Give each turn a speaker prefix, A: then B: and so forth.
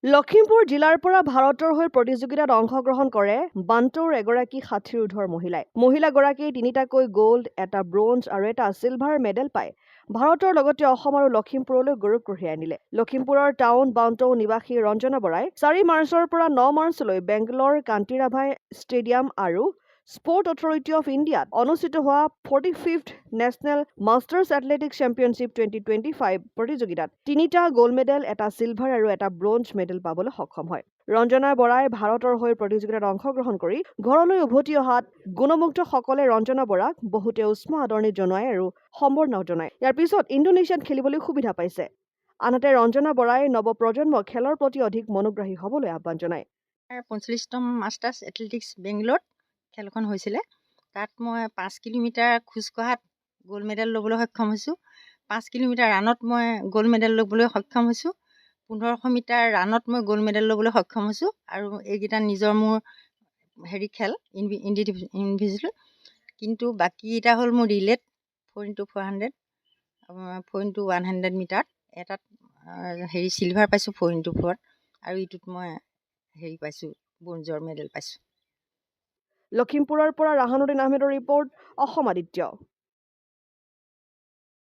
A: লখিমপুৰ জিলাৰ পৰা ভাৰতৰ হৈ প্ৰতিযোগিতাত অংশগ্ৰহণ কৰে বান্টৌৰ এগৰাকী ৬০ ঊৰ্ধ্বৰ মহিলাই। মহিলাগৰাকীয়ে ৩টাকৈ গোল্ড, এটা ব্ৰঞ্জ আৰু এটা চিলভাৰ মেডেল পায় ভাৰতৰ লগতে অসম আৰু লখিমপুৰলৈ গৌৰৱ কঢ়িয়াই আনিলে। লখিমপুৰৰ টাউন বান্টৌ নিবাসী ৰঞ্জনা বৰাই ৪ মাৰ্চৰ পৰা ৯ মাৰ্চলৈ বেংগলৰ কান্তিৰাভাই ষ্টেডিয়াম আৰু স্পৰ্ট অথৰিটি অফ ইণ্ডিয়াত অনুষ্ঠিত হোৱা 45th national masters athletics championship 2025 প্ৰতিযোগিতাত ৩টা গোল্ড মেডেল, এটা চিলভাৰ আৰু এটা ব্ৰঞ্জ মেডেল পাবলৈ সক্ষম হয়। ৰঞ্জনা বৰাই ভাৰতৰ হৈ প্ৰতিযোগিতাত অংশগ্ৰহণ কৰি ঘৰলৈ উভতি অহাত গুণমুগ্ধসকলে ৰঞ্জনা বৰাক বহুতে উষ্ম আদৰণি জনায় আৰু সম্বৰ্ধনাও জনায়। ইয়াৰ পিছত ইণ্ডোনেছিয়াত খেলিবলৈ সুবিধা পাইছে। আনহাতে ৰঞ্জনা বৰাই নৱপ্ৰজন্মক খেলৰ প্ৰতি অধিক মনোগ্ৰাহী হ'বলৈ আহ্বান জনায়।
B: 45তম মাষ্টাৰ্ছ এথলেটিক্স বেংগলোৰত খেলখন হৈছিলে। তাত মই 5 কিলোমিটাৰ খোজকঢ়াত গ'ল্ড মেডেল ল'বলৈ সক্ষম হৈছোঁ। 5 কিলোমিটাৰ ৰাণত মই গ'ল্ড মেডেল ল'বলৈ সক্ষম হৈছোঁ। 1500 মিটাৰ ৰাণত মই গ'ল্ড মেডেল ল'বলৈ সক্ষম হৈছোঁ। আৰু এইকেইটা নিজৰ মোৰ খেল ইণ্ডিভিজুৱেল। কিন্তু বাকীকেইটা হ'ল মোৰ ৰিলেট 4x400, 4x100 মিটাৰত। এটাত চিলভাৰ পাইছোঁ 4x4 আৰু ইটোত মই পাইছোঁ ব্ৰঞ্জৰ মেডেল পাইছোঁ।
A: লখিমপুৰৰ পৰা ৰাহানুদ্দিন আহমেদৰ ৰিপৰ্ট, অসম আদিত্য।